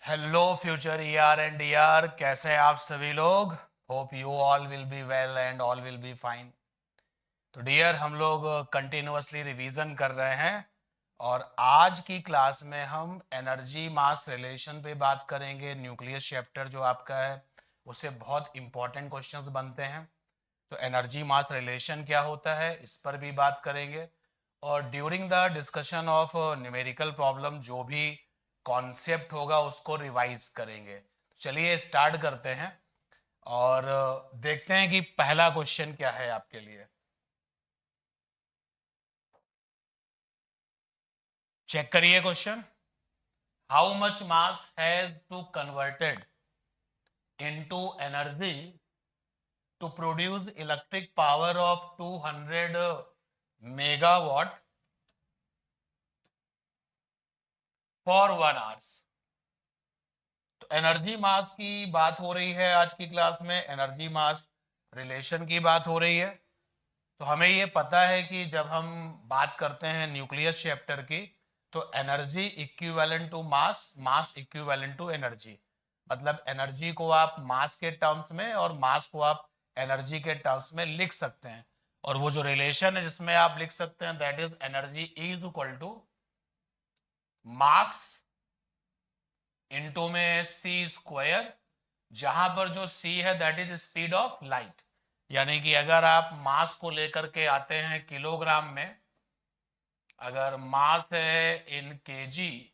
Hello future ER and DR, कैसे हैं आप सभी लोग। Hope you all will be well and all will be fine. तो डियर, हम लोग कंटिन्यूअसली रिवीजन कर रहे हैं और आज की क्लास में हम एनर्जी मास रिलेशन पे बात करेंगे। न्यूक्लियस चैप्टर जो आपका है उससे बहुत इंपॉर्टेंट क्वेश्चंस बनते हैं। तो एनर्जी मास रिलेशन क्या होता है इस पर भी बात करेंगे। और during the discussion of numerical problem जो भी कॉन्सेप्ट होगा उसको रिवाइज करेंगे। चलिए स्टार्ट करते हैं और देखते हैं कि पहला क्वेश्चन क्या है आपके लिए। चेक करिए question. How much mass has to converted into energy to produce electric power of 200 megawatt for 1 hours। तो एनर्जी मास की बात हो रही है आज की क्लास में, एनर्जी मास रिलेशन की बात हो रही है। तो हमें ये पता है कि जब हम बात करते हैं न्यूक्लियस चैप्टर की तो energy equivalent to mass, mass equivalent to energy. मतलब एनर्जी को आप मास के टर्म्स में और मास को आप एनर्जी के टर्म्स में लिख सकते हैं। और वो जो रिलेशन है जिसमें आप लिख सकते हैं that is energy is equal to mass into में सी स्क्वायर, जहां पर जो सी है that is speed of light. यानी कि अगर आप मास को लेकर के आते हैं किलोग्राम में, अगर मास है इन केजी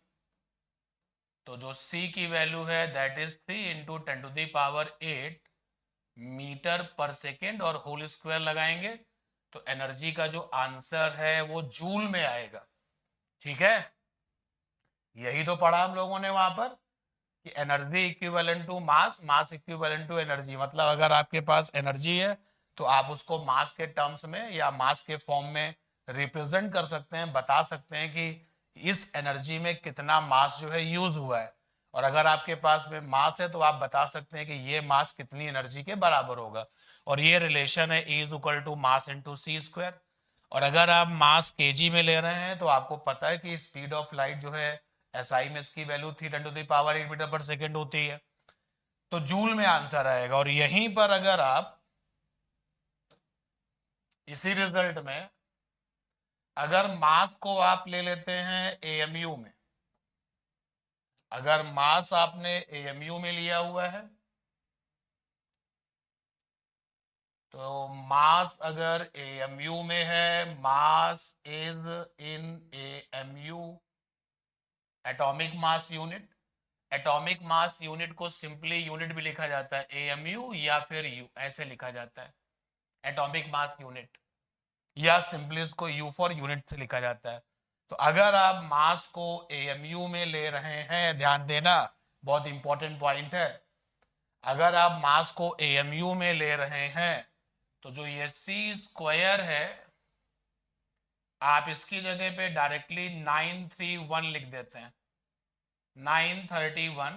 तो जो सी की वैल्यू है दैट इज 3 × 10⁸ मीटर पर सेकेंड और होल स्क्वायर लगाएंगे तो एनर्जी का जो आंसर है वो जूल में आएगा। ठीक है, यही तो पढ़ा हम लोगों ने वहां पर कि energy equivalent to mass, mass equivalent to energy. मतलब अगर आपके पास एनर्जी है तो आप उसको मास के टर्म्स में या मास के फॉर्म में रिप्रेजेंट कर सकते हैं, बता सकते हैं कि इस एनर्जी में कितना मास जो है यूज हुआ है। और अगर आपके पास में मास है तो आप बता सकते हैं कि ये मास कितनी एनर्जी के बराबर होगा। और ये रिलेशन है E is equal to mass into C square. और अगर आप मास केजी में ले रहे हैं तो आपको पता है कि स्पीड ऑफ लाइट जो है एसआई में इसकी वैल्यू 3 × 10⁸ मीटर पर सेकेंड होती है। तो जूल में आंसर आएगा। और यहीं पर अगर आप इसी रिजल्ट में अगर मास को आप ले लेते हैं एएमयू में, अगर मास आपने एएमयू में लिया हुआ है तो मास अगर एएमयू में है, mass is in AMU atomic mass unit. Atomic mass unit को सिंपली यूनिट भी लिखा जाता है एएमयू या फिर यू, ऐसे लिखा जाता है एटॉमिक मास यूनिट, या सिंपली इसको यू फॉर यूनिट से लिखा जाता है। तो अगर आप मास को एएमयू में ले रहे हैं, ध्यान देना बहुत इंपॉर्टेंट पॉइंट है, अगर आप मास को एएमयू में ले रहे हैं तो जो ये सी स्क्वायर है आप इसकी जगह पे डायरेक्टली 931 लिख देते हैं, 931।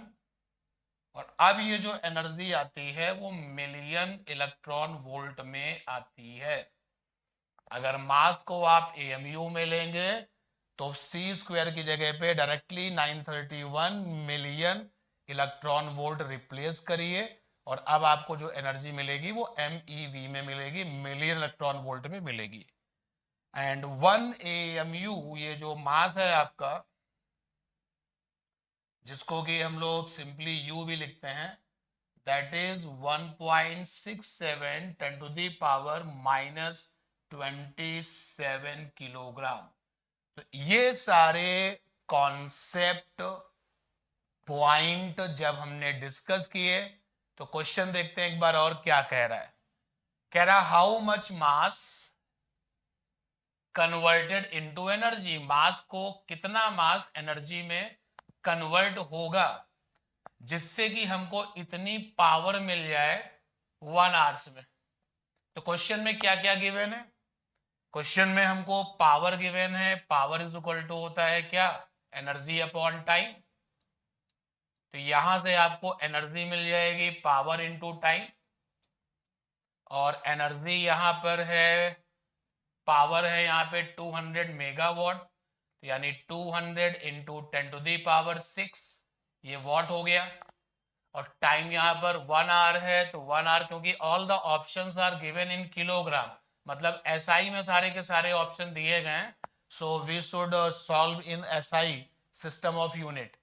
और अब ये जो एनर्जी आती है वो मिलियन इलेक्ट्रॉन वोल्ट में आती है। अगर मास को आप एएमयू में लेंगे तो सी स्क्वायर की जगह पे directly 931 million electron volt replace करिए और अब आपको जो एनर्जी मिलेगी वो MeV में मिलेगी, मिलियन इलेक्ट्रॉन वोल्ट में मिलेगी। एंड 1 AMU ये जो मास है आपका, जिसको कि हम लोग सिंपली U भी लिखते हैं, दैट इज 1.67 × 10⁻⁻27 किलोग्राम। तो ये सारे कॉन्सेप्ट पॉइंट जब हमने डिस्कस किए तो क्वेश्चन देखते हैं एक बार और क्या कह रहा है। कह रहा how much mass converted into energy, mass को कितना मास एनर्जी में कन्वर्ट होगा जिससे कि हमको इतनी पावर मिल जाए 1 आवर्स में। तो क्वेश्चन में क्या क्या गिवन है, क्वेश्चन में हमको पावर गिवन है, पावर इज इक्वल टू होता है क्या, एनर्जी अपॉन टाइम। तो यहां से आपको एनर्जी मिल जाएगी पावर इनटू टाइम, और एनर्जी यहां पर है, पावर है यहाँ पे 200 मेगावाट, यानी 200 × 10⁻⁶ ये वॉट हो गया, और टाइम यहाँ पर 1 आवर है, तो 1 आवर, क्योंकि all the options are given in kilogram, मतलब एसआई में सारे के सारे ऑप्शन दिए गए हैं, so we should solve in SI system of unit.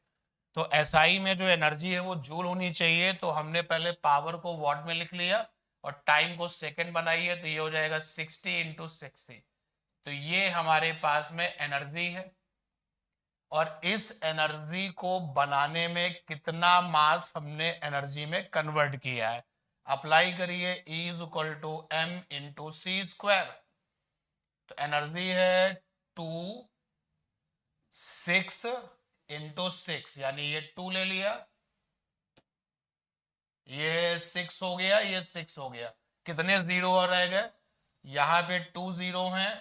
तो एसआई में जो एनर्जी है वो जूल होनी चाहिए, तो हमने पहले पावर को वॉट में लिख लिया और टाइम को सेकंड बनाइए, तो ये हो जाएगा 60 इंटू 60। तो ये हमारे पास में एनर्जी है, और इस एनर्जी को बनाने में कितना मास हमने एनर्जी में कन्वर्ट किया है। अप्लाई करिए, E is equal to M into C square. तो एनर्जी है 6 इंटू 6, यानी ये 2 ले लिया, ये 6 हो गया, ये 6 हो गया, कितने जीरो और रह गए, यहाँ पे 2 जीरो हैं,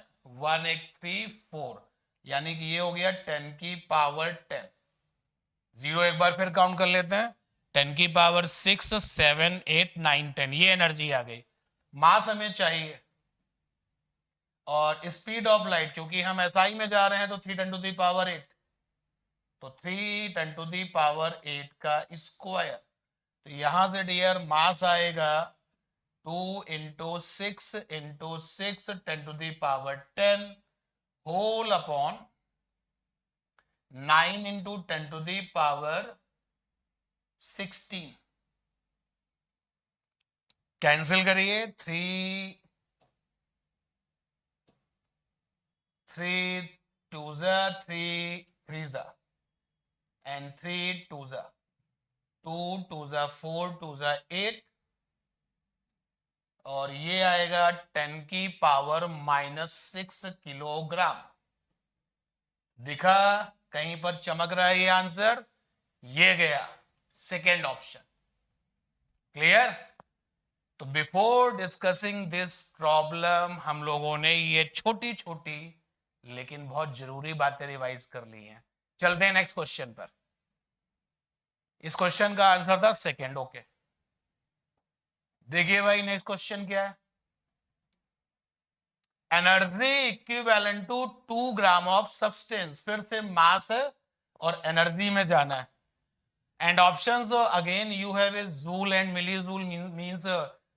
1 1 3 4, यानी कि ये हो गया 10 की पावर 10। जीरो एक बार फिर काउंट कर लेते हैं, 10 की पावर 6 7 8 9 10, ये एनर्जी आ गई। मास हमें चाहिए, और स्पीड ऑफ लाइट, क्योंकि हम एसआई में जा रहे हैं, तो 3 10 टू दी पावर 8, तो 3 10 टू दी पावर 8 का स्क्वायर। तो यहां से डियर मास आएगा 2 into 6 into 6 10 to the power 10 whole upon 9 into 10 to the power 16। Cancel करिए, 3 2 3 3 एंड 3 2 2 2 4 2 8, और ये आएगा 10 की पावर -6 किलोग्राम। दिखा कहीं पर चमक रहा है ये आंसर, ये गया सेकेंड ऑप्शन। क्लियर? तो बिफोर डिस्कसिंग दिस प्रॉब्लम हम लोगों ने ये छोटी छोटी लेकिन बहुत जरूरी बातें रिवाइज कर ली हैं। चलते हैं नेक्स्ट क्वेश्चन पर। इस क्वेश्चन का आंसर था सेकेंड। ओके, देखिए भाई नेक्स्ट क्वेश्चन क्या है। Energy equivalent to 2 gram of substance, फिर से मास है और एनर्जी में जाना है। And options again you have is joule and milli joule, means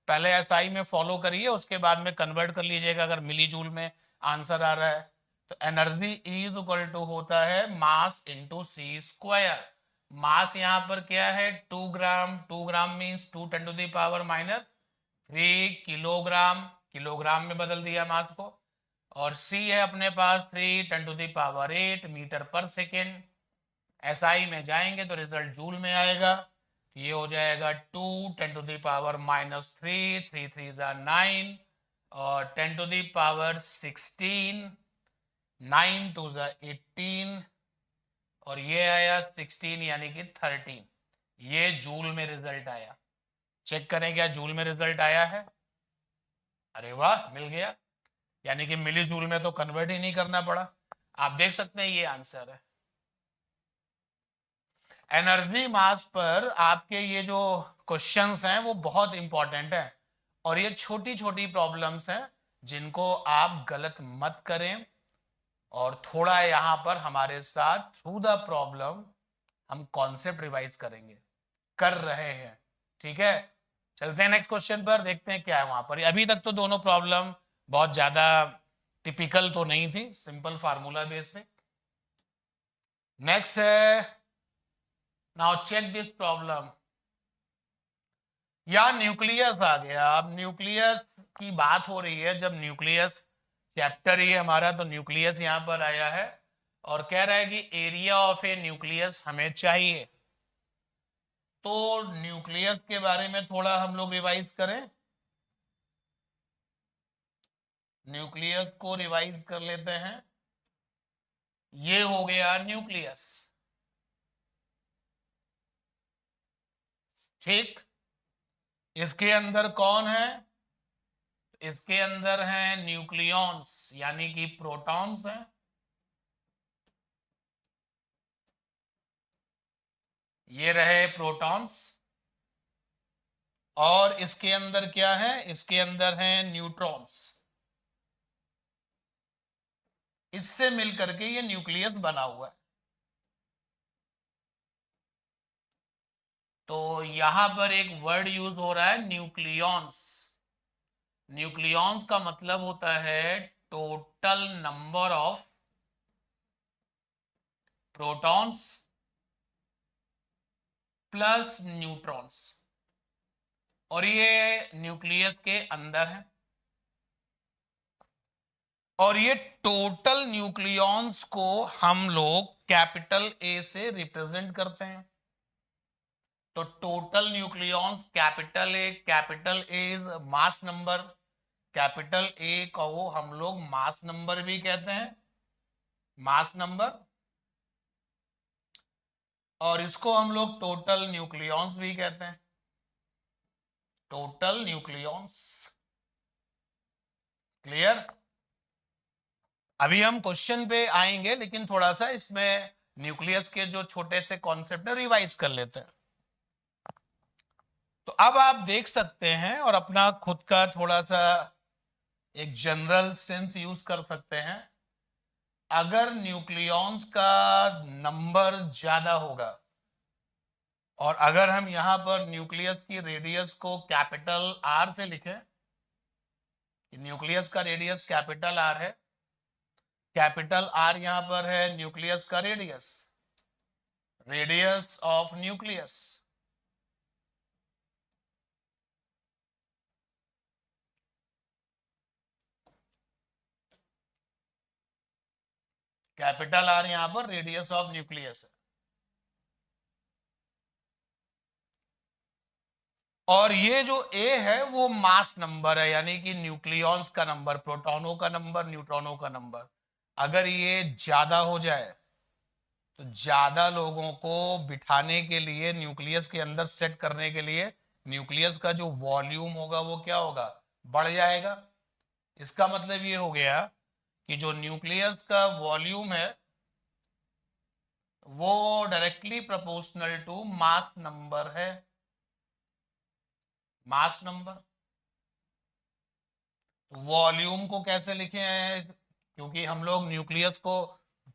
पहले एसआई में फॉलो करिए, उसके बाद में कन्वर्ट कर लीजिएगा अगर मिली जूल में आंसर आ रहा है। तो एनर्जी इज इक्वल टू होता है मास इंटू सी स्क्वायर। मास यहाँ पर क्या है 2 gram, 2 gram means 2 10 to the power -3 kilogram, kilogram में बदल दिया मास को, और सी है अपने पास 3 10 टू द पावर 8 मीटर पर सेकेंड। एसआई में जाएंगे तो रिजल्ट जूल में आएगा, ये हो जाएगा 2 10 टू द पावर -3 3 3 9, और 10 टू द पावर 16 9 2 18, और ये आया 16 यानी कि 13। ये जूल में रिजल्ट आया। चेक करें क्या जूल में रिजल्ट आया है। अरे वाह, मिल गया, यानी कि मिली जूल में तो कन्वर्ट ही नहीं करना पड़ा। आप देख सकते हैं ये आंसर है। एनर्जी मास पर आपके ये जो क्वेश्चंस हैं वो बहुत इंपॉर्टेंट है, और ये छोटी छोटी प्रॉब्लम्स हैं जिनको आप गलत मत करें, और थोड़ा यहाँ पर हमारे साथ थ्रू द प्रॉब्लम हम कॉन्सेप्ट रिवाइज करेंगे, कर रहे हैं। ठीक है, चलते हैं नेक्स्ट क्वेश्चन पर, देखते हैं क्या है वहां पर। अभी तक तो दोनों प्रॉब्लम बहुत ज्यादा टिपिकल तो नहीं थी, सिंपल फार्मूला बेस पे। नेक्स्ट है, नाउ चेक दिस प्रॉब्लम। या न्यूक्लियस आ गया। अब न्यूक्लियस की बात हो रही है, जब न्यूक्लियस चैप्टर ही है हमारा, तो न्यूक्लियस यहां पर आया है और कह रहा है कि एरिया ऑफ ए न्यूक्लियस हमें चाहिए। तो न्यूक्लियस के बारे में थोड़ा हम लोग रिवाइज करें, न्यूक्लियस को रिवाइज कर लेते हैं। ये हो गया न्यूक्लियस, ठीक। इसके अंदर कौन है, इसके अंदर हैं न्यूक्लियॉन्स, यानी कि प्रोटॉन्स हैं। ये रहे प्रोटॉन्स, और इसके अंदर क्या है, इसके अंदर हैं न्यूट्रॉन्स। इससे मिलकर के ये न्यूक्लियस बना हुआ है। तो यहां पर एक वर्ड यूज हो रहा है न्यूक्लियॉन्स। न्यूक्लियॉन्स का मतलब होता है total number of protons plus neutrons, और ये न्यूक्लियस के अंदर है। और ये टोटल न्यूक्लियॉन्स को हम लोग कैपिटल ए से रिप्रेजेंट करते हैं। तो total nucleons capital A is mass number, capital A को हम लोग मास नंबर भी कहते हैं, मास नंबर, और इसको हम लोग टोटल न्यूक्लियॉन्स भी कहते हैं, टोटल न्यूक्लियॉन्स। क्लियर? अभी हम क्वेश्चन पे आएंगे, लेकिन थोड़ा सा इसमें न्यूक्लियस के जो छोटे से कॉन्सेप्ट है रिवाइज कर लेते हैं। तो अब आप देख सकते हैं और अपना खुद का थोड़ा सा एक जनरल सेंस यूज कर सकते हैं। अगर न्यूक्लियॉन्स का नंबर ज्यादा होगा, और अगर हम यहां पर न्यूक्लियस की रेडियस को कैपिटल आर से लिखें, न्यूक्लियस का रेडियस कैपिटल आर है, कैपिटल आर यहां पर है न्यूक्लियस का radius, radius of nucleus. Capital R यहां पर रेडियस ऑफ न्यूक्लियस है, और ये जो ए है वो मास नंबर है, यानी कि न्यूक्लियॉन्स का नंबर, प्रोटॉनों का नंबर, न्यूट्रॉनों का नंबर। अगर ये ज्यादा हो जाए तो ज्यादा लोगों को बिठाने के लिए, न्यूक्लियस के अंदर सेट करने के लिए, न्यूक्लियस का जो वॉल्यूम होगा वो क्या होगा, बढ़ जाएगा। इसका मतलब ये हो गया कि जो न्यूक्लियस का वॉल्यूम है वो directly proportional to mass number है, मास नंबर। वॉल्यूम को कैसे लिखे हैं, क्योंकि हम लोग न्यूक्लियस को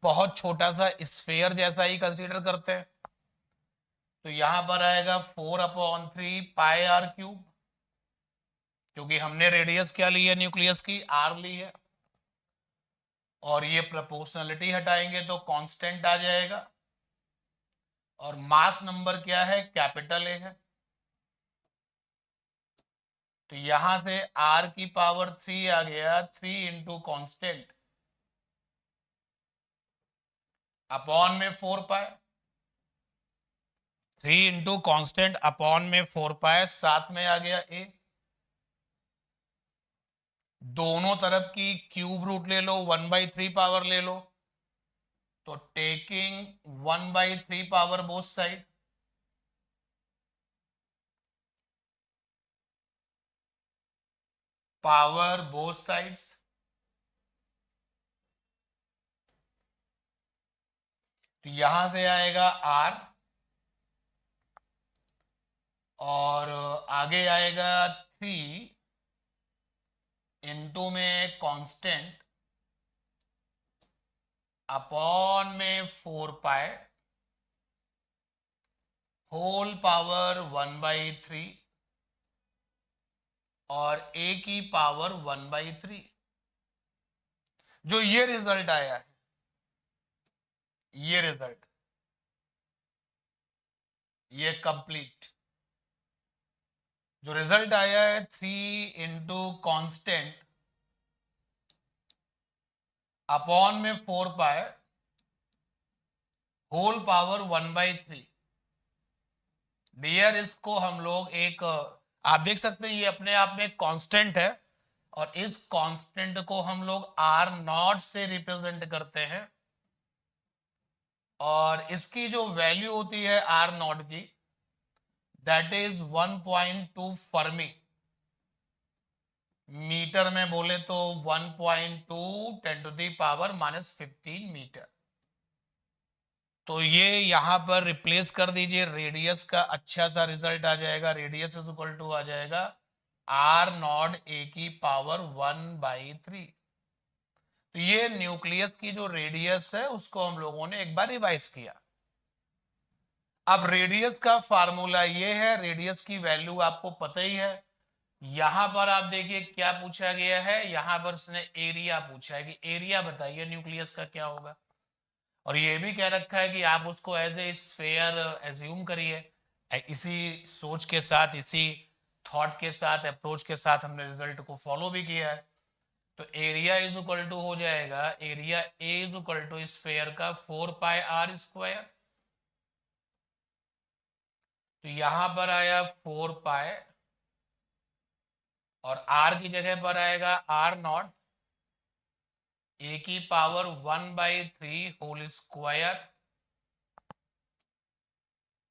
बहुत छोटा सा स्फेयर जैसा ही कंसीडर करते हैं, तो यहां पर आएगा 4/3 पाई आर क्यूब, क्योंकि हमने रेडियस क्या ली है न्यूक्लियस की, आर ली है, और ये प्रोपोर्शनलिटी हटाएंगे तो कांस्टेंट आ जाएगा, और मास नंबर क्या है, कैपिटल ए है। तो यहां से r की पावर 3 आ गया, 3 इंटू कॉन्स्टेंट अपॉन में 4 पाए, 3 इंटू कॉन्स्टेंट अपॉन में 4 पाए, साथ में आ गया a। दोनों तरफ की क्यूब रूट ले लो, 1/3 पावर ले लो, तो taking 1/3 power both side, power both sides, तो यहां से आएगा r, और आगे आएगा 3 इंटू में कांस्टेंट अपॉन में 4 पाए होल पावर 1/3 और a की पावर 1/3। जो ये रिजल्ट आया है, ये रिजल्ट, ये कंप्लीट जो रिजल्ट आया है, 3 इंटू कॉन्स्टेंट अपॉन में 4 पाए होल पावर 1/3। डियर, इसको हम लोग एक, आप देख सकते हैं ये अपने आप में कांस्टेंट है, और इस कांस्टेंट को हम लोग आर नॉट से रिप्रेजेंट करते हैं, और इसकी जो वैल्यू होती है आर नॉट की, दैट इज 1.2 फर्मी। मीटर में बोले तो 1.2 10⁻⁻15 मीटर। तो ये यहां पर रिप्लेस कर दीजिए, रेडियस का अच्छा सा रिजल्ट आ जाएगा, रेडियस इज इक्वल टू आ जाएगा आर नॉट ए की पावर 1/3। तो ये न्यूक्लियस की जो रेडियस है उसको हम लोगों ने एक बार रिवाइज किया। अब रेडियस का फार्मूला ये है, रेडियस की वैल्यू आपको पता ही है। यहां पर आप देखिए क्या पूछा गया है, यहां पर उसने एरिया पूछा है कि एरिया बताइए न्यूक्लियस का क्या होगा, और ये भी कह रखा है कि आप उसको एज ए स्फेयर एज्यूम करिए। इसी सोच के साथ, इसी थॉट के साथ, अप्रोच के साथ हमने रिजल्ट को फॉलो भी किया है। तो एरिया इज इक्वल टू हो जाएगा, area A is equal to sphere का 4πr²। तो यहां पर आया 4π और r की जगह पर आएगा r0, ए की पावर 1/3 होल स्क्वायर।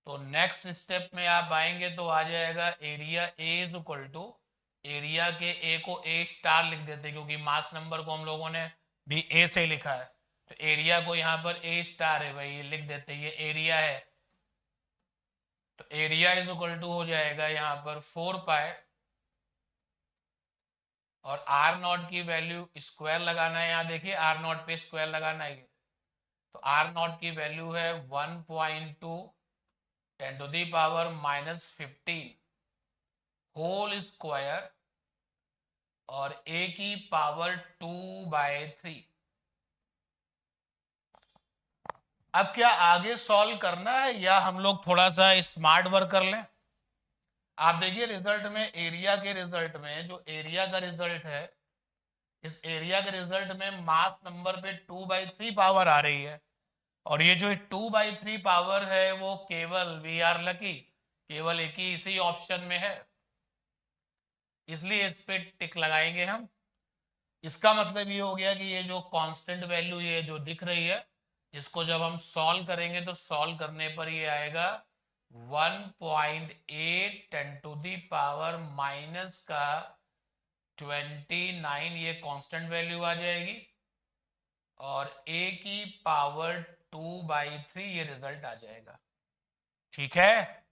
तो नेक्स्ट स्टेप में आप आएंगे तो आ जाएगा area A is equal to, area के ए को ए स्टार लिख देते क्योंकि मास नंबर को हम लोगों ने भी ए से लिखा है, तो एरिया को यहाँ पर ए स्टार है भाई, ये लिख देते, ये एरिया है। तो एरिया इज इक्वल टू हो जाएगा यहाँ पर 4π और r0 की वैल्यू स्क्वायर लगाना है, यहाँ देखिए r0 पे स्क्वायर लगाना है, तो r0 की वैल्यू है 1.2 10⁻⁻15 होल स्क्वायर और a की पावर 2/3। अब क्या आगे सॉल्व करना है या हम लोग थोड़ा सा स्मार्ट वर्क कर लें? आप देखिए रिजल्ट में, एरिया के रिजल्ट में, जो एरिया का रिजल्ट है, इस एरिया के रिजल्ट में मास नंबर पे 2/3 पावर आ रही है, और ये जो 2/3 पावर है वो केवल, वी आर लकी, केवल एक ही इसी ऑप्शन में है, इसलिए इस पे टिक लगाएंगे हम। इसका मतलब ये हो गया कि ये जो कांस्टेंट वैल्यू ये जो दिख रही है, इसको जब हम सॉल्व करेंगे तो सॉल्व करने पर ये आएगा 1.8 10⁻⁻29, ये कांस्टेंट वैल्यू आ जाएगी, और a की पावर 2/3 ये रिजल्ट आ जाएगा। ठीक है,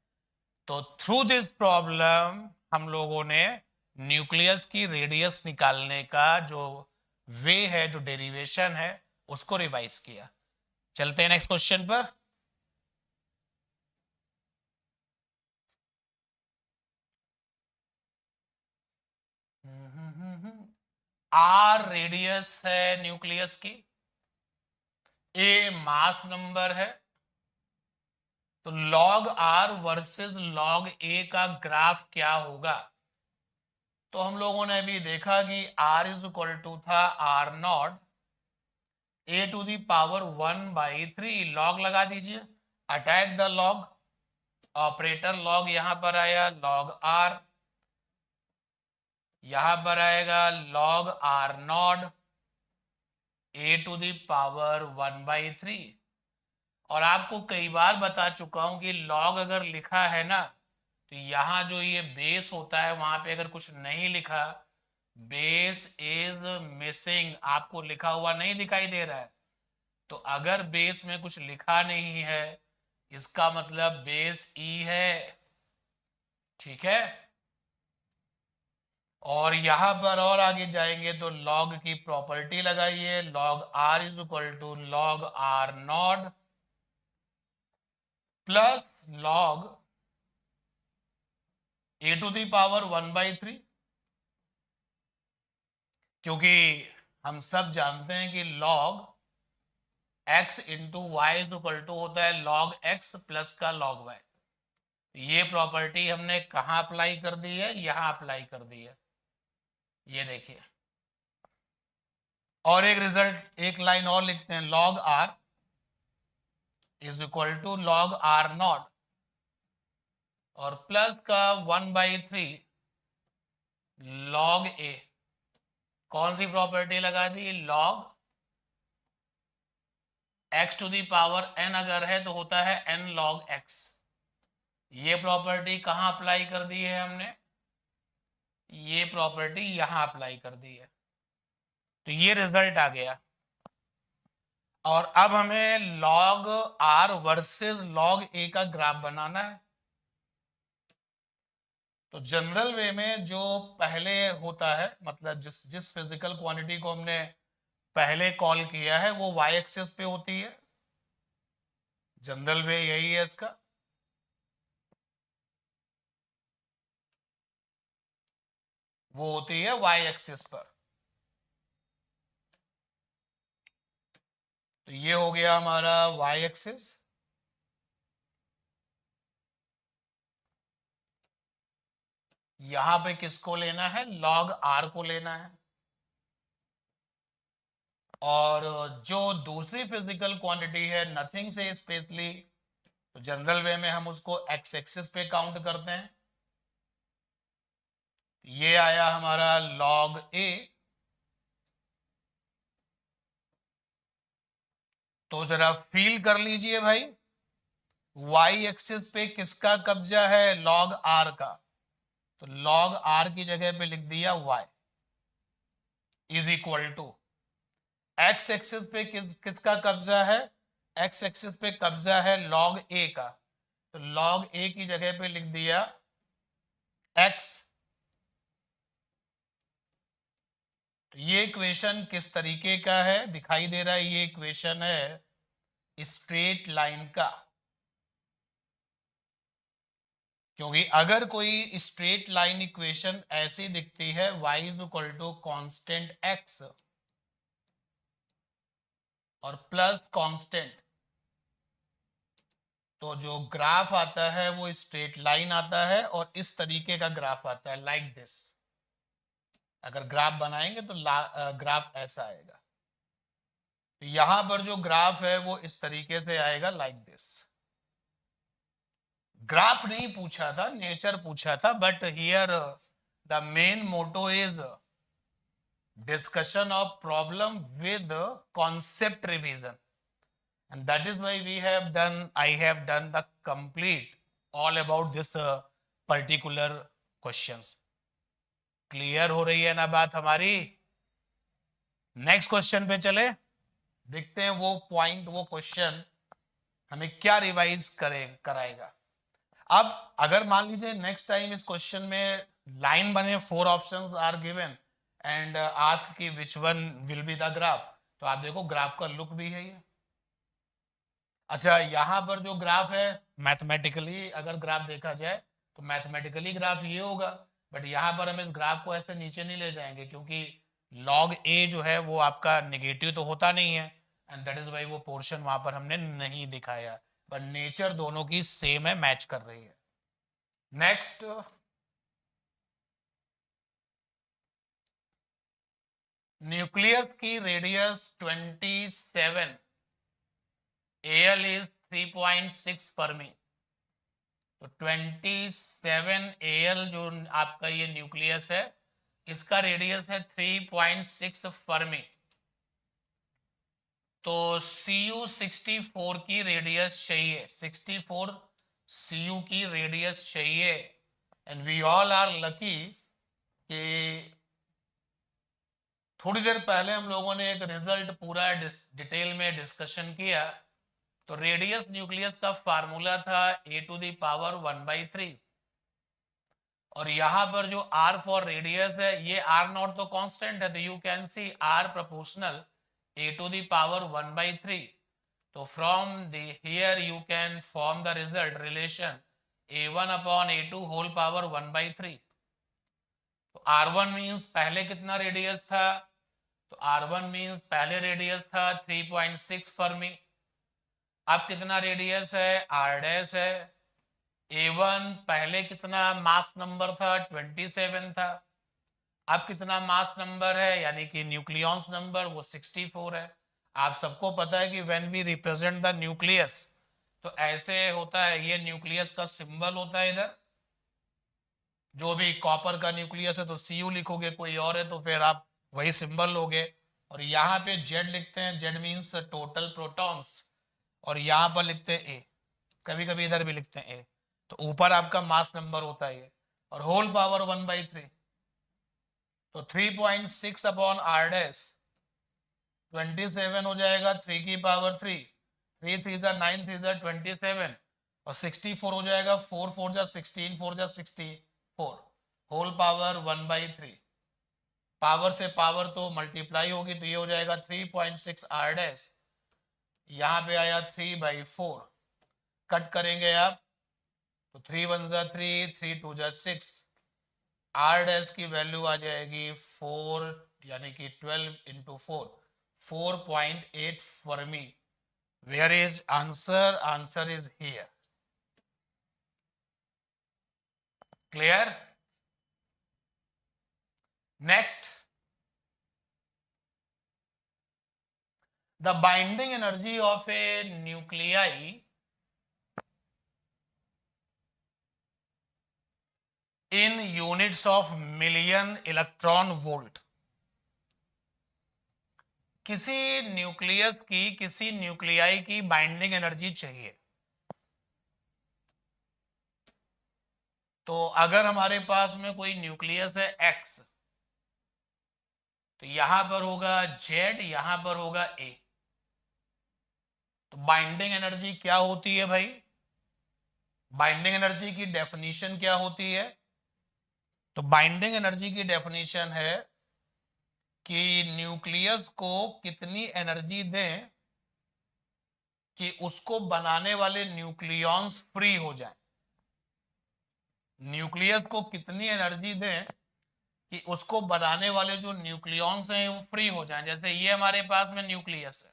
तो थ्रू दिस प्रॉब्लम हम लोगों ने न्यूक्लियस की रेडियस निकालने का जो वे है, जो डेरिवेशन है, उसको रिवाइज किया। चलते हैं नेक्स्ट क्वेश्चन पर। आर रेडियस है न्यूक्लियस की, ए मास नंबर है, तो लॉग आर वर्सेस लॉग ए का ग्राफ क्या होगा? तो हम लोगों ने अभी देखा कि r इज इक्वल टू था r0 a to the power 1/3, log लगा दीजिए, attach the log, operator log यहां पर आया लॉग r, यहां पर आएगा log r0 a to the power 1/3। और आपको कई बार बता चुका हूं कि लॉग अगर लिखा है ना, तो यहां जो ये बेस होता है वहां पे अगर कुछ नहीं लिखा, बेस इज मिसिंग, आपको लिखा हुआ नहीं दिखाई दे रहा है, तो अगर बेस में कुछ लिखा नहीं है इसका मतलब बेस ई है। ठीक है, और यहां पर और आगे जाएंगे तो लॉग की प्रॉपर्टी लगाइए, log r is equal to log r0 plus log a to the power 1/3, क्योंकि हम सब जानते हैं कि log x into Y is equal to होता है log x प्लस का log y। ये प्रॉपर्टी हमने कहां अप्लाई कर दी है? यहां अप्लाई कर दी है, ये देखिए। और एक रिजल्ट, एक लाइन और लिखते हैं, log r is equal to log r0 और प्लस का 1/3 log a। कौन सी प्रॉपर्टी लगा दी? log x to the power n अगर है तो होता है n log x। ये प्रॉपर्टी कहां अप्लाई कर दी है हमने? ये प्रॉपर्टी यहां अप्लाई कर दी है, तो ये रिजल्ट आ गया। और अब हमें log r versus log a का ग्राफ बनाना है। तो जनरल वे में जो पहले होता है, मतलब जिस जिस फिजिकल क्वांटिटी को हमने पहले कॉल किया है वो y एक्सिस पे होती है, जनरल वे यही है इसका। वो होती है वाई एक्सिस पर। तो ये हो गया हमारा वाई एक्सिस। यहां पे किसको लेना है, लॉग आर को लेना है। और जो दूसरी फिजिकल क्वांटिटी है नथिंग से स्पेशली, तो जनरल वे में हम उसको एक्स एक्सिस पे काउंट करते हैं। ये आया हमारा लॉग ए। तो जरा फील कर लीजिए भाई, वाई एक्सिस पे किसका कब्जा है, लॉग आर का। तो लॉग आर की जगह पे लिख दिया Y is equal to, X axis पे किसका कब्जा है, एक्स एक्सिस पे कब्जा है लॉग ए का। तो लॉग ए की जगह पे लिख दिया एक्स। तो ये इक्वेशन किस तरीके का है दिखाई दे रहा है, ये इक्वेशन है स्ट्रेट लाइन का। क्योंकि अगर कोई स्ट्रेट लाइन इक्वेशन ऐसी दिखती है, y is equal to constant x और प्लस कांस्टेंट, तो जो ग्राफ आता है वो स्ट्रेट लाइन आता है और इस तरीके का ग्राफ आता है, लाइक दिस। अगर ग्राफ बनाएंगे तो ग्राफ ऐसा आएगा। तो यहां पर जो ग्राफ है वो इस तरीके से आएगा, लाइक दिस। ग्राफ नहीं पूछा था, नेचर पूछा था, but here the main motto is discussion of problem with concept revision, and that is why I have done the complete all about this particular questions. Clear हो रही है ना बात हमारी। नेक्स्ट क्वेश्चन पे चले, देखते हैं वो पॉइंट, वो क्वेश्चन हमें क्या रिवाइज कराएगा। अब अगर मान लीजिए नेक्स्ट टाइम इस क्वेश्चन में लाइन बने, 4 options are given and ask कि which one will be the graph, तो आप देखो ग्राफ का लुक भी है ये। अच्छा, यहां पर जो ग्राफ है मैथमेटिकली अगर ग्राफ देखा जाए तो मैथमेटिकली ग्राफ ये होगा, बट यहाँ पर हम इस ग्राफ को ऐसे नीचे नहीं ले जाएंगे क्योंकि लॉग ए जो है वो आपका निगेटिव तो होता नहीं है, एंड दैट इज वाई वो पोर्शन वहां पर हमने नहीं दिखाया। पर नेचर दोनों की सेम है, मैच कर रही है। नेक्स्ट, न्यूक्लियस की रेडियस 27, एल इज 3.6 फर्मी। तो 27 एल जो आपका ये न्यूक्लियस है, इसका रेडियस है 3.6 फर्मी। तो Cu 64 की रेडियस चाहिए, 64 Cu की रेडियस चाहिए, and we all are lucky कि थोड़ी देर पहले हम लोगों ने एक रिजल्ट पूरा डिटेल में डिस्कशन किया। तो रेडियस न्यूक्लियस का फार्मूला था a⁻⁴ और यहां पर जो r फॉर रेडियस है, ये r0 तो कांस्टेंट है, तो you can see r proportional a⁻⁴। तो from the here you can form the result relation a1/a2 whole power 1/3। तो r1 मींस पहले कितना रेडियस था, तो r1 मींस पहले रेडियस था 3.6 फर्मी। अब कितना रेडियस है, r डैश है। a1 पहले कितना मास नंबर था, 27 था। अब कितना मास नंबर है, यानी कि न्यूक्लियॉन्स नंबर, वो 64 है। आप सबको पता है कि when we represent the nucleus, तो ऐसे होता है, ये न्यूक्लियस का सिंबल होता है इधर। जो भी कॉपर का न्यूक्लियस है तो Cu लिखोगे, कोई और है तो फिर आप वही सिंबल लोगे। और यहाँ पे Z लिखते हैं, Z मीन्स टोटल प्रोटॉन्स, और यहाँ पर लिखते हैं A, कभी कभी इधर भी लिखते हैं A। तो ऊपर आपका मास नंबर होता है ये, और होल पावर 1/3। तो 3.6 अपॉन r डैश 27 हो जाएगा, 3 की पावर 3, 3 3 जा 9, 3 जा 27, और 64 हो जाएगा, 4 4 जा 16, 4 जा 64, होल पावर 1/3। पावर से पावर तो मल्टीप्लाई होगी, तो ये हो जाएगा 3.6 r डैश, यहाँ पे आया 3/4। कट करेंगे आप तो 3 1 जा 3, 3 2 जा 6, आर डैश की वैल्यू आ जाएगी 4 यानी कि 12 into 4 4.8 fermi. Where is answer? Answer is here. Clear? Next, the binding energy of a nuclei in units of million electron volt. किसी न्यूक्लियस की, किसी न्यूक्लियाई की बाइंडिंग एनर्जी चाहिए। तो अगर हमारे पास में कोई न्यूक्लियस है एक्स, तो यहां पर होगा जेड, यहां पर होगा ए। तो बाइंडिंग एनर्जी क्या होती है भाई? बाइंडिंग एनर्जी की डेफिनेशन क्या होती है? तो बाइंडिंग एनर्जी की डेफिनेशन है कि न्यूक्लियस को कितनी एनर्जी दें कि उसको बनाने वाले न्यूक्लियॉन्स फ्री हो जाएं। न्यूक्लियस को कितनी एनर्जी दें कि उसको बनाने वाले जो न्यूक्लियॉन्स हैं वो फ्री हो जाएं। जैसे ये हमारे पास में न्यूक्लियस है,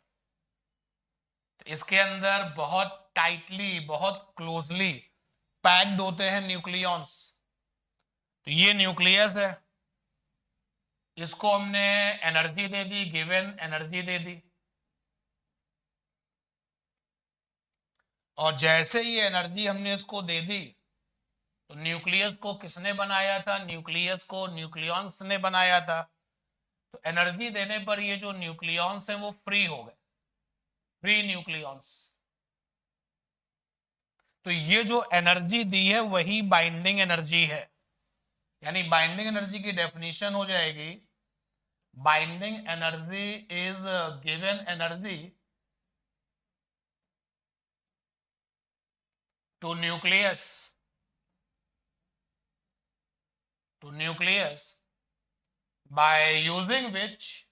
तो इसके अंदर बहुत टाइटली, बहुत क्लोजली पैक्ड होते हैं न्यूक्लियॉन्स। तो ये न्यूक्लियस है, इसको हमने एनर्जी दे दी, गिवन एनर्जी दे दी, और जैसे ही एनर्जी हमने इसको दे दी, तो न्यूक्लियस को किसने बनाया था? न्यूक्लियस को न्यूक्लियॉन्स ने बनाया था। तो एनर्जी देने पर ये जो न्यूक्लियॉन्स हैं वो फ्री हो गए, फ्री न्यूक्लियॉन्स। तो ये जो एनर्जी दी है वही बाइंडिंग एनर्जी है। यानी बाइंडिंग एनर्जी की डेफिनेशन हो जाएगी, binding energy is given energy to nucleus by using which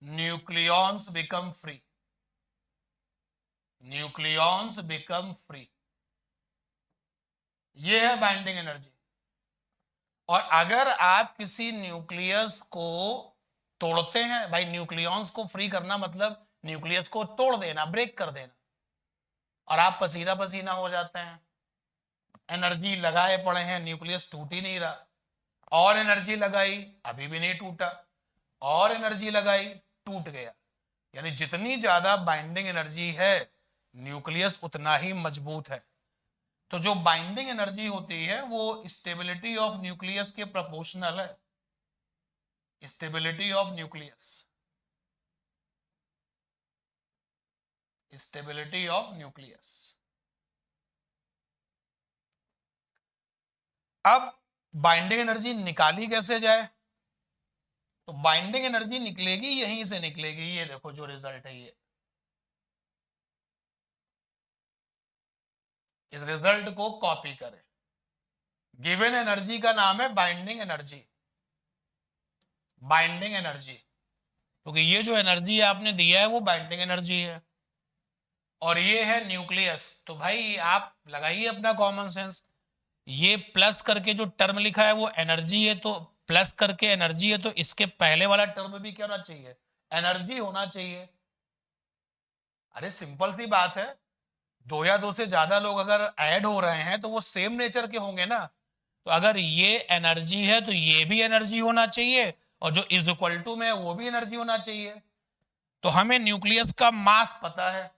nucleons become free. Nucleons become free, ये है बाइंडिंग एनर्जी। और अगर आप किसी न्यूक्लियस को तोड़ते हैं, भाई न्यूक्लियॉन्स को फ्री करना मतलब न्यूक्लियस को तोड़ देना, ब्रेक कर देना, और आप पसीना पसीना हो जाते हैं, एनर्जी लगाए पड़े हैं, न्यूक्लियस टूट ही नहीं रहा, और एनर्जी लगाई अभी भी नहीं टूटा, और एनर्जी लगाई टूट गया। यानी जितनी ज्यादा बाइंडिंग एनर्जी है न्यूक्लियस उतना ही मजबूत है। तो जो बाइंडिंग एनर्जी होती है वो स्टेबिलिटी ऑफ न्यूक्लियस के प्रोपोर्शनल है। Stability of nucleus, stability of nucleus. अब बाइंडिंग एनर्जी निकाली कैसे जाए? तो बाइंडिंग एनर्जी निकलेगी, यहीं से निकलेगी। ये देखो जो रिजल्ट है, ये इस रिजल्ट को कॉपी करें। गिवन एनर्जी का नाम है बाइंडिंग एनर्जी, बाइंडिंग एनर्जी, क्योंकि ये जो एनर्जी आपने दिया है वो बाइंडिंग एनर्जी है, और ये है न्यूक्लियस। तो भाई आप लगाइए अपना कॉमन सेंस, ये प्लस करके जो टर्म लिखा है वो एनर्जी है, तो प्लस करके एनर्जी है, तो इसके पहले वाला टर्म भी क्या होना चाहिए? एनर्जी होना चाहिए। अरे सिंपल सी बात है, दो या दो से ज्यादा लोग अगर ऐड हो रहे हैं तो वो सेम नेचर के होंगे ना। तो अगर ये एनर्जी है तो ये भी एनर्जी होना चाहिए, और जो इज इक्वल टू में वो भी एनर्जी होना चाहिए। तो हमें न्यूक्लियस का मास पता है,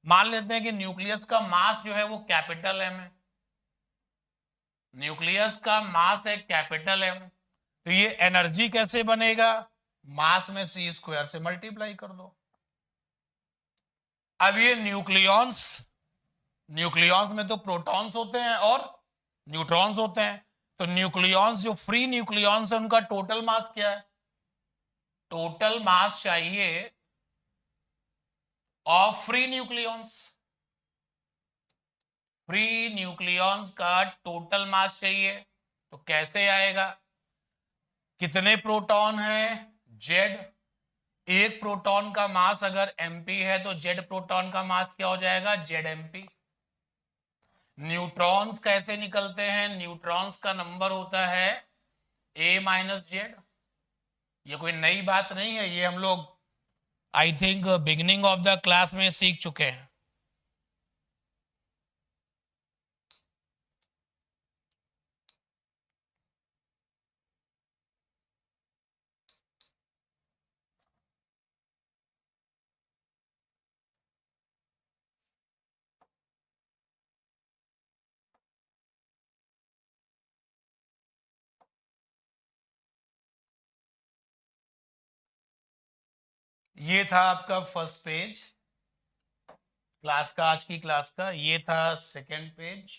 मान लेते हैं कि न्यूक्लियस का मास जो है वो कैपिटल एम है, न्यूक्लियस का मास है कैपिटल एम। तो ये एनर्जी कैसे बनेगा? मास में सी स्क्वायर से मल्टीप्लाई कर दो। अब ये न्यूक्लियॉन्स, न्यूक्लियॉन्स में तो प्रोटॉन्स होते हैं और न्यूट्रॉन्स होते हैं। तो न्यूक्लियॉन्स, जो फ्री न्यूक्लियॉन्स है, उनका टोटल मास क्या है? टोटल मास चाहिए of free nucleons, free nucleons का टोटल मास चाहिए। तो कैसे आएगा? कितने प्रोटॉन है? जेड। एक प्रोटॉन का मास अगर mp है तो जेड प्रोटॉन का मास क्या हो जाएगा? Z MP. न्यूट्रॉन्स कैसे निकलते हैं? न्यूट्रॉन्स का नंबर होता है A-Z। ये कोई नई बात नहीं है, ये हम लोग I think beginning of the class में सीख चुके हैं। ये था आपका फर्स्ट पेज क्लास का, आज की क्लास का। ये था सेकंड पेज।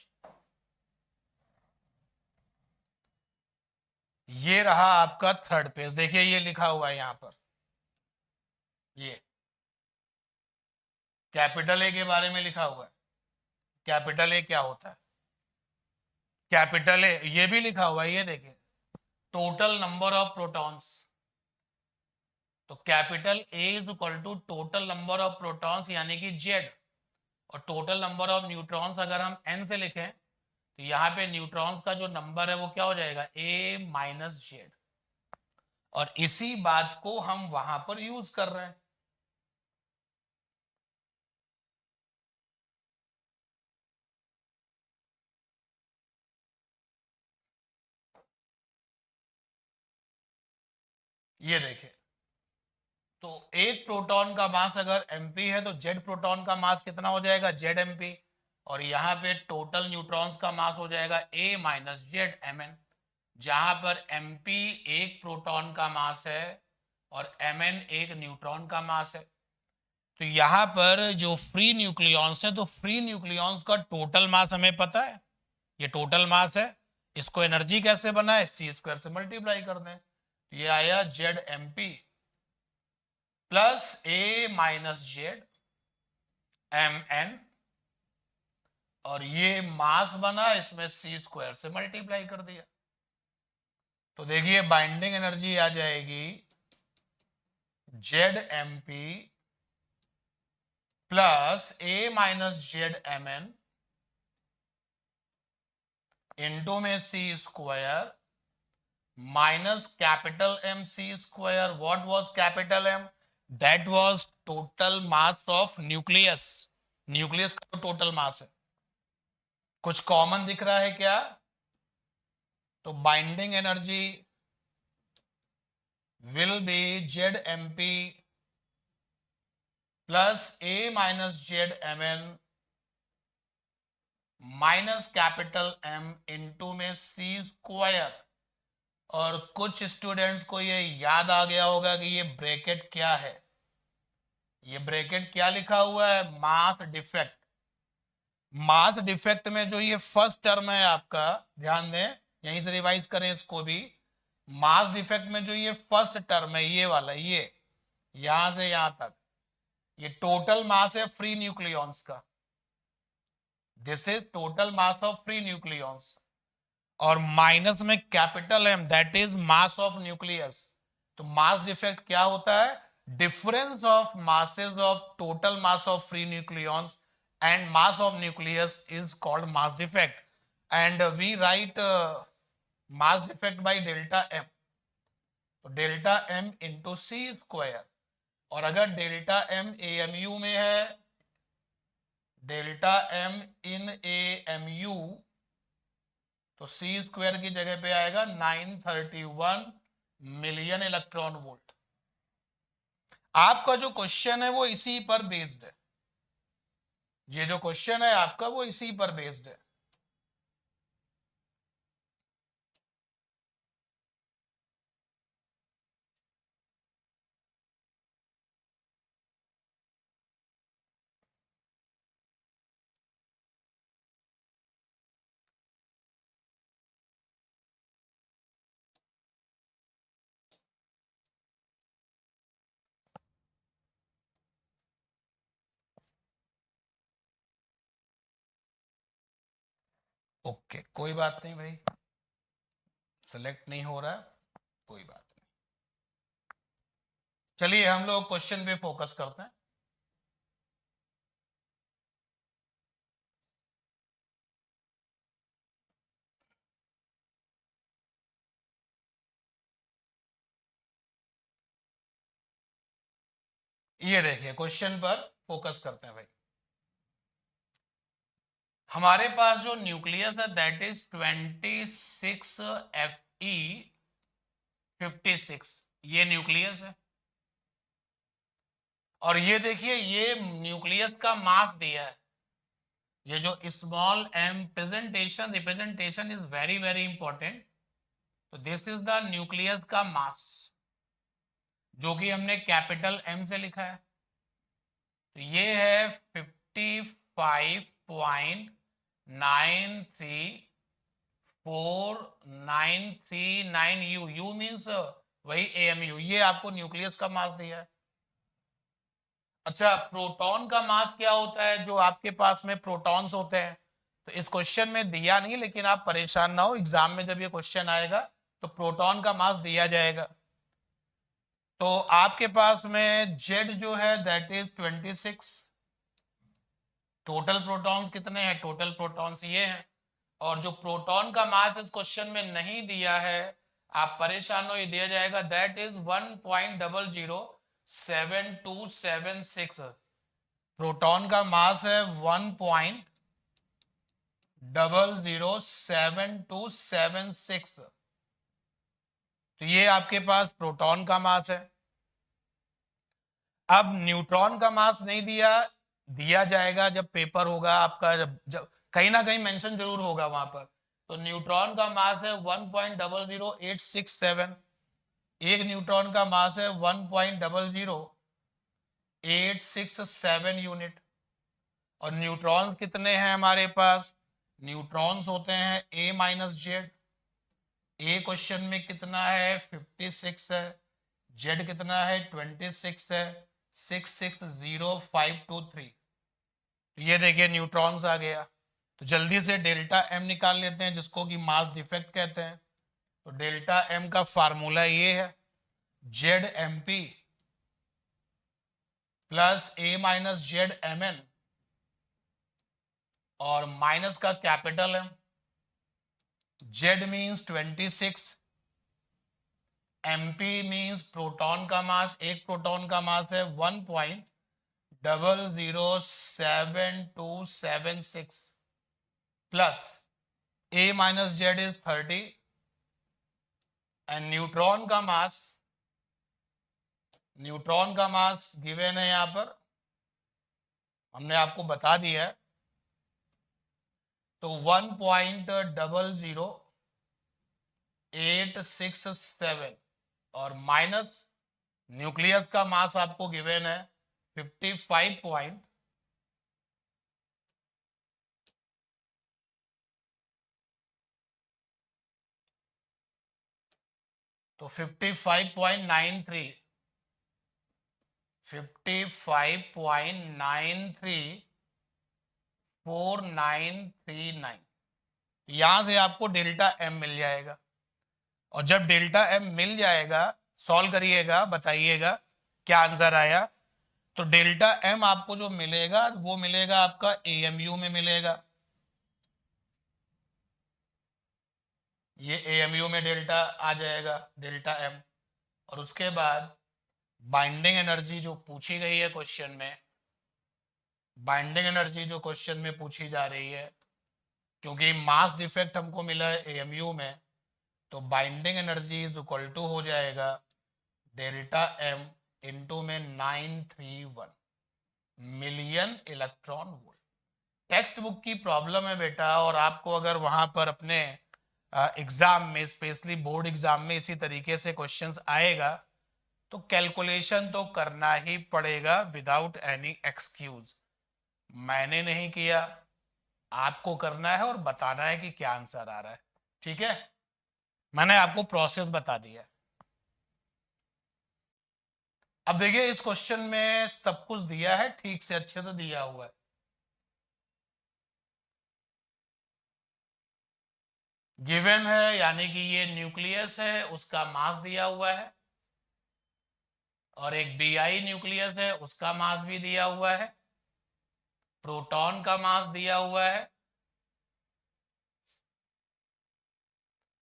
ये रहा आपका थर्ड पेज। देखिए ये लिखा हुआ है यहां पर, ये कैपिटल ए के बारे में लिखा हुआ है। कैपिटल ए क्या होता है? कैपिटल ए ये भी लिखा हुआ है, ये देखिए, टोटल नंबर ऑफ प्रोटॉन्स। तो capital A is equal to total number of protons यानी कि जेड, और टोटल नंबर ऑफ न्यूट्रॉन्स अगर हम एन से लिखें तो यहाँ पे न्यूट्रॉन्स का जो नंबर है वो क्या हो जाएगा? A-Z। और इसी बात को हम वहां पर यूज कर रहे हैं। ये देखिए, तो एक प्रोटॉन का मास अगर mp है तो जेड प्रोटॉन का मास कितना हो जाएगा? ZMP। और यहाँ पे टोटल न्यूट्रॉन्स का मास हो जाएगा A-ZMN, जहां पर mp एक प्रोटॉन का मास है और mn एक न्यूट्रॉन का मास है। तो यहाँ पर जो फ्री न्यूक्लियॉन्स है, तो फ्री न्यूक्लियॉन्स का टोटल मास हमें पता है, ये टोटल मास है। इसको एनर्जी कैसे बना है? C² से मल्टीप्लाई कर दें, ये आया ZMP प्लस A-ZMN, और ये मास बना, इसमें C² से मल्टीप्लाई कर दिया। तो देखिए बाइंडिंग एनर्जी आ जाएगी ZMP प्लस A-ZMN इंटू में C² minus capital M C²। What was capital M? That was total mass of nucleus. Nucleus का टोटल मास है। कुछ कॉमन दिख रहा है क्या? तो binding energy will be ZMP plus A-ZMN minus capital M into में C²। और कुछ स्टूडेंट्स को ये याद आ गया होगा कि ये ब्रैकेट क्या है। ये ब्रैकेट क्या लिखा हुआ है? Mass defect. मास डिफेक्ट में जो ये फर्स्ट टर्म है आपका, ध्यान दें, यहीं से रिवाइज करें इसको भी। मास डिफेक्ट में जो ये फर्स्ट टर्म है, ये वाला, ये यहां से यहां तक, ये टोटल मास है फ्री न्यूक्लियॉन्स का। This is total mass of free nucleons. और माइनस में capital M, that is mass of nucleus. तो मास डिफेक्ट क्या होता है? Difference of masses of total mass of free nucleons and mass of nucleus is called mass defect, and we write mass defect by delta M। तो delta M into C²। और अगर delta M AMU में है, delta M इन AMU, तो C² की जगह पे आएगा 931 मिलियन इलेक्ट्रॉन वोल्ट। आपका जो क्वेश्चन है वो इसी पर बेस्ड है। ये जो क्वेश्चन है आपका वो इसी पर बेस्ड है। ओके, कोई बात नहीं भाई, सिलेक्ट नहीं हो रहा, कोई बात नहीं। चलिए हम लोग क्वेश्चन पे फोकस करते हैं। ये देखिए क्वेश्चन पर फोकस करते हैं भाई। हमारे पास जो न्यूक्लियस है दैट इज 26 Fe56, ये न्यूक्लियस है। और ये देखिए ये न्यूक्लियस का मास दिया है, ये जो small m presentation representation is very very important. तो दिस इज द न्यूक्लियस का मास जो कि हमने कैपिटल M से लिखा है। तो ये है 55.93493 यू मीन्स वही AMU, ये आपको न्यूक्लियस का मास दिया है। अच्छा, प्रोटॉन का मास क्या होता है? जो आपके पास में प्रोटॉन्स होते हैं, तो इस क्वेश्चन में दिया नहीं, लेकिन आप परेशान ना हो, एग्जाम में जब ये क्वेश्चन आएगा तो प्रोटॉन का मास दिया जाएगा। तो आपके पास में जेड जो है दैट इज 26। टोटल प्रोटॉन्स कितने हैं? टोटल प्रोटॉन्स ये हैं। और जो प्रोटॉन का मास इस क्वेश्चन में नहीं दिया है, आप परेशान हो, ये दिया जाएगा दैट इज 1.00726। प्रोटॉन का मास है 1.00726। तो ये आपके पास प्रोटॉन का मास है। अब न्यूट्रॉन का मास नहीं दिया, दिया जाएगा जब पेपर होगा आपका, जब कहीं ना कहीं मेंशन जरूर होगा वहां पर। तो न्यूट्रॉन का मास है 1.00867। एक न्यूट्रॉन का मास है 1.00867 यूनिट। और न्यूट्रॉन्स कितने हैं हमारे पास? न्यूट्रॉन्स होते हैं A minus Z. A question में कितना है? 56 है। जेड कितना है? 26 है। 660523। ये देखिए न्यूट्रॉन्स आ गया। तो जल्दी से डेल्टा एम निकाल लेते हैं, जिसको कि मास डिफेक्ट कहते हैं। तो डेल्टा एम का फार्मूला ये है, Z M P plus A minus Z M N, और माइनस का capital M. Z means 26, MP means proton का मास, एक प्रोटॉन का मास है 1.00726 plus A minus Z is 30 and neutron का मास गिवन है यहां पर, हमने आपको बता दिया है। तो 1.00867 और माइनस न्यूक्लियस का मास आपको गिवन है 55 तो 55.93 यहां से आपको डेल्टा एम मिल जाएगा। और जब डेल्टा एम मिल जाएगा, सॉल्व करिएगा, बताइएगा क्या आंसर आया। तो डेल्टा एम आपको जो मिलेगा वो मिलेगा आपका AMU में मिलेगा। ये AMU में डेल्टा आ जाएगा, डेल्टा एम। और उसके बाद बाइंडिंग एनर्जी जो पूछी गई है क्वेश्चन में, बाइंडिंग एनर्जी जो क्वेश्चन में पूछी जा रही है, क्योंकि मास डिफेक्ट हमको मिला है AMU में, तो binding energy is equal to हो जाएगा डेल्टा एम इंटू में 931 million electron volt. Text book की प्रॉब्लम है बेटा, और आपको अगर वहां पर अपने एग्जाम में, स्पेशली बोर्ड एग्जाम में इसी तरीके से क्वेश्चंस आएगा, तो कैलकुलेशन तो करना ही पड़ेगा विदाउट एनी एक्सक्यूज। मैंने नहीं किया, आपको करना है और बताना है कि क्या आंसर आ रहा है। ठीक है, मैंने आपको प्रोसेस बता दिया। अब देखिए इस क्वेश्चन में सब कुछ दिया है, ठीक से अच्छे से दिया हुआ है। गिवन है यानी कि ये न्यूक्लियस है, उसका मास दिया हुआ है, और एक BI न्यूक्लियस है, उसका मास भी दिया हुआ है, प्रोटॉन का मास दिया हुआ है,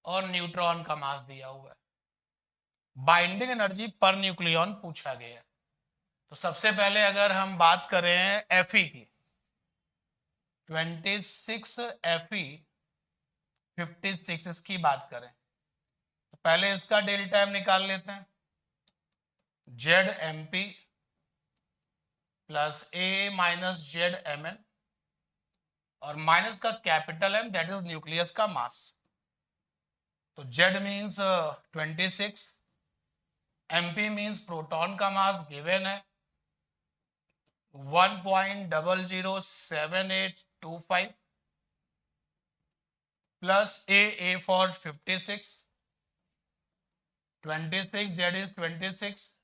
और न्यूट्रॉन का मास दिया हुआ है। बाइंडिंग एनर्जी पर न्यूक्लियन पूछा गया। तो सबसे पहले अगर हम बात करें Fe की, 26 Fe 56 इसकी बात करें तो पहले इसका डेल्टा एम निकाल लेते हैं, Z M P plus A minus Z M N, और माइनस का capital M that is nucleus का मास। तो Z means 26, MP means proton का मास गिवन है 1.007825 plus A for 56, 26 Z is 26,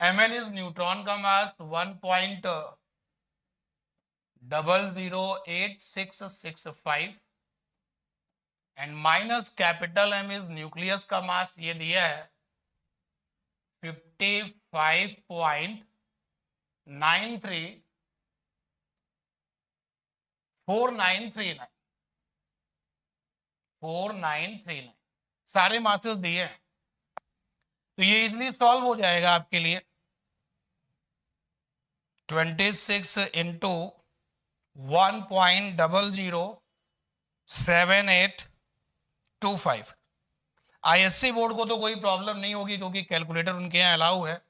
Mn is neutron का मास 1.008665 and minus capital M is nucleus का मास, ये दिया है 55.934939 सारे मासेस दिए हैं, तो ये इजिली सॉल्व हो जाएगा आपके लिए। 26 इंटू 1.007825। आईएससी बोर्ड को तो कोई प्रॉब्लम नहीं होगी क्योंकि कैलकुलेटर उनके यहाँ अलाउ है।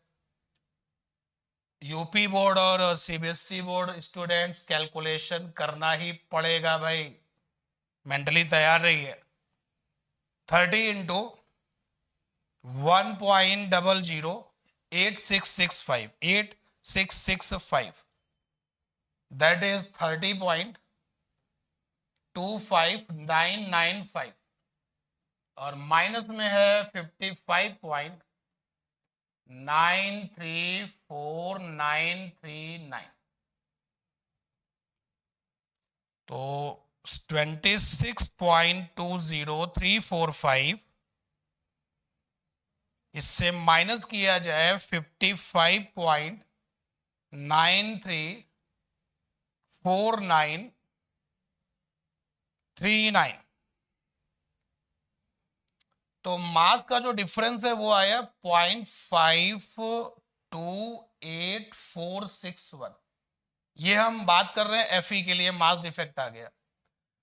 यूपी बोर्ड और सीबीएसई बोर्ड स्टूडेंट्स कैलकुलेशन करना ही पड़ेगा भाई, मेंटली तैयार रहिए। 30 इंटू 1.008665 that is 30.25995 और माइनस में है 55.934939। तो 26.20345 इससे माइनस किया जाए 55.934939, तो मास का जो डिफरेंस है वो आया 0.528461। ये हम बात कर रहे हैं Fe के लिए, मास डिफेक्ट आ गया।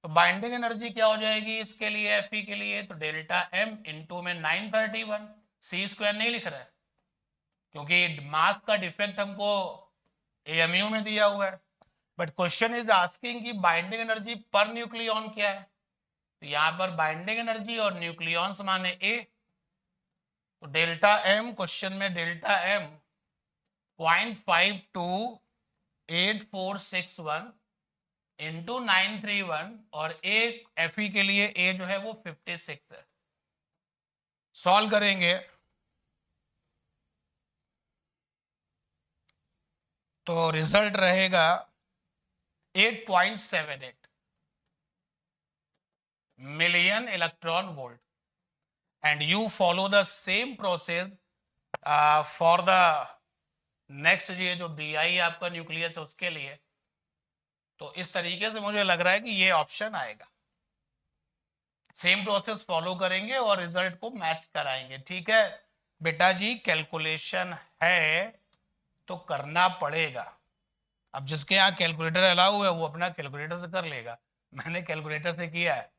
तो बाइंडिंग एनर्जी क्या हो जाएगी इसके लिए, Fe के लिए, तो डेल्टा M इंटू में 931, सी स्क्वायर नहीं लिख रहा है क्योंकि मास का डिफेक्ट हमको AMU में दिया हुआ है, बट क्वेश्चन इज आस्किंग कि बाइंडिंग एनर्जी पर न्यूक्लियन क्या है। तो यहां पर बाइंडिंग एनर्जी और न्यूक्लियॉन्स माने A, तो डेल्टा M, क्वेश्चन में डेल्टा M 0.528461 इंटू 931 और Fe के लिए A जो है वो 56 है। सॉल्व करेंगे तो रिजल्ट रहेगा 8.78 million electron volt. And you follow the same process for the next, ये जो BI आपका न्यूक्लियस है उसके लिए। तो इस तरीके से मुझे लग रहा है कि ये ऑप्शन आएगा। सेम प्रोसेस फॉलो करेंगे और रिजल्ट को मैच कराएंगे। ठीक है बेटा जी, कैलकुलेशन है तो करना पड़ेगा। अब जिसके यहाँ कैलकुलेटर अलाउ है वो अपना कैलकुलेटर से कर लेगा, मैंने कैलकुलेटर से किया है।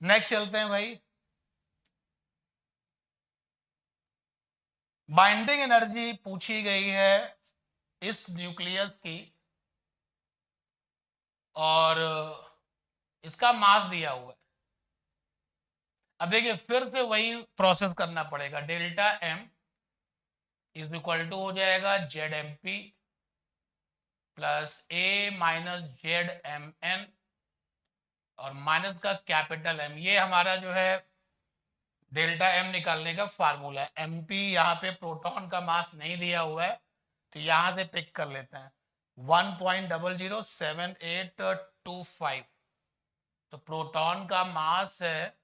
नेक्स्ट चलते हैं भाई। बाइंडिंग एनर्जी पूछी गई है इस न्यूक्लियस की और इसका मास दिया हुआ है। अब देखिए फिर से वही प्रोसेस करना पड़ेगा। Delta M is equal to हो जाएगा ZMP plus A minus ZMN और माइनस का कैपिटल M। ये हमारा जो है डेल्टा M निकालने का फार्मूला है। MP यहाँ पे प्रोटॉन का मास नहीं दिया हुआ है तो यहां से पिक कर लेते हैं 1.007825। तो प्रोटॉन का मास है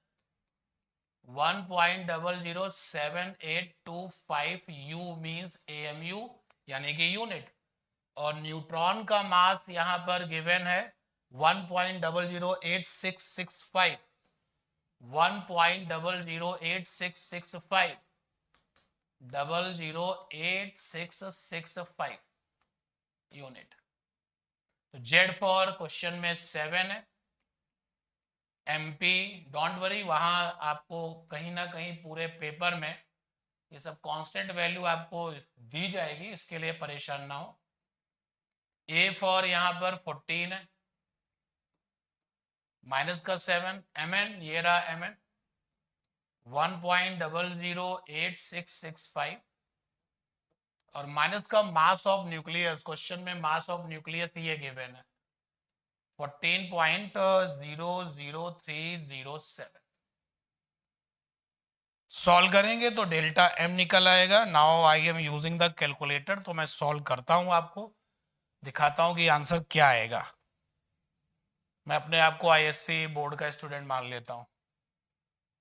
1.007825 U मींस AMU यानी कि यूनिट, और न्यूट्रॉन का मास यहां पर गिवन है 1.008665। 008665 यूनिट। तो जेड फॉर क्वेश्चन में 7 है। एमपी डोंट वरी, वहां आपको कहीं ना कहीं पूरे पेपर में ये सब कांस्टेंट वैल्यू आपको दी जाएगी, इसके लिए परेशान ना हो। ए फॉर यहाँ पर 14 है, माइनस का 7, mn ये रहा mn 1.008665 और माइनस का मास ऑफ न्यूक्लियस, क्वेश्चन में मास ऑफ न्यूक्लियस ये गिवन है 14.00307। सॉल्व करेंगे तो डेल्टा एम निकल आएगा। Now I am using the calculator, तो मैं सॉल्व करता हूं, आपको दिखाता हूं कि आंसर क्या आएगा। मैं अपने आप को आईएससी बोर्ड का स्टूडेंट मान लेता हूं।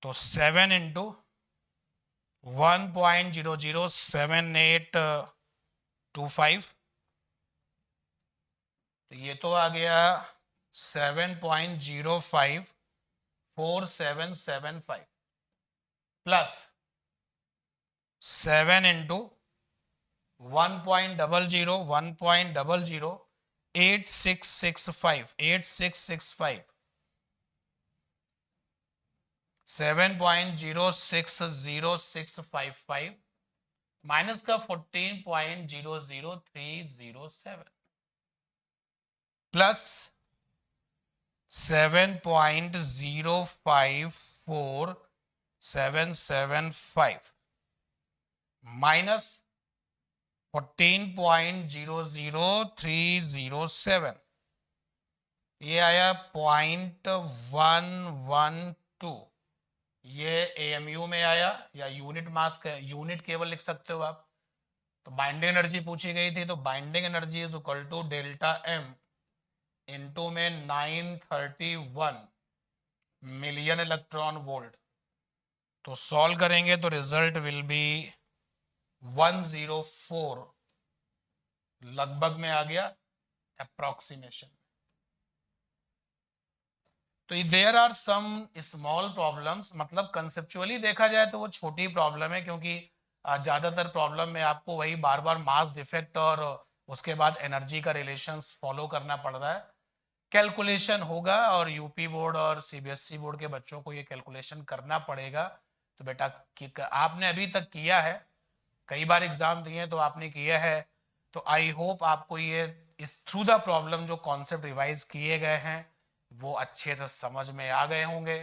तो 7 इंटू 1.007825, तो ये तो आ गया 7.054775 प्लस 7 इंटू 1.008665 7.06065 माइनस का 14.00307 प्लस 7.054775 माइनस 14.00307, ये आया 0.112। ये एएमयू में आया, या यूनिट मास का यूनिट केवल लिख सकते हो आप। तो बाइंडिंग एनर्जी पूछी गई थी, तो binding energy is equal to delta M into में 931 मिलियन इलेक्ट्रॉन वोल्ट। तो सॉल्व करेंगे तो रिजल्ट विल बी 104 लगभग में आ गया, अप्रोक्सीमेशन। तो there are some small problems, मतलब कंसेप्चुअली देखा जाए तो वो छोटी प्रॉब्लम है, क्योंकि ज्यादातर प्रॉब्लम में आपको वही बार बार मास डिफेक्ट और उसके बाद एनर्जी का रिलेशंस फॉलो करना पड़ रहा है। कैलकुलेशन होगा और यूपी बोर्ड और सीबीएसई बोर्ड के बच्चों को ये कैलकुलेशन करना पड़ेगा। तो बेटा आपने अभी तक किया है, कई बार एग्जाम दिए तो आपने किया है, तो आई होप आपको ये इस थ्रू द प्रॉब्लम जो कॉन्सेप्ट रिवाइज किए गए हैं वो अच्छे से समझ में आ गए होंगे।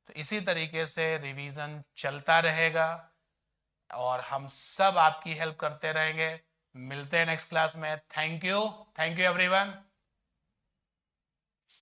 तो इसी तरीके से रिवीजन चलता रहेगा और हम सब आपकी हेल्प करते रहेंगे। मिलते हैं नेक्स्ट क्लास में। Thank you everyone.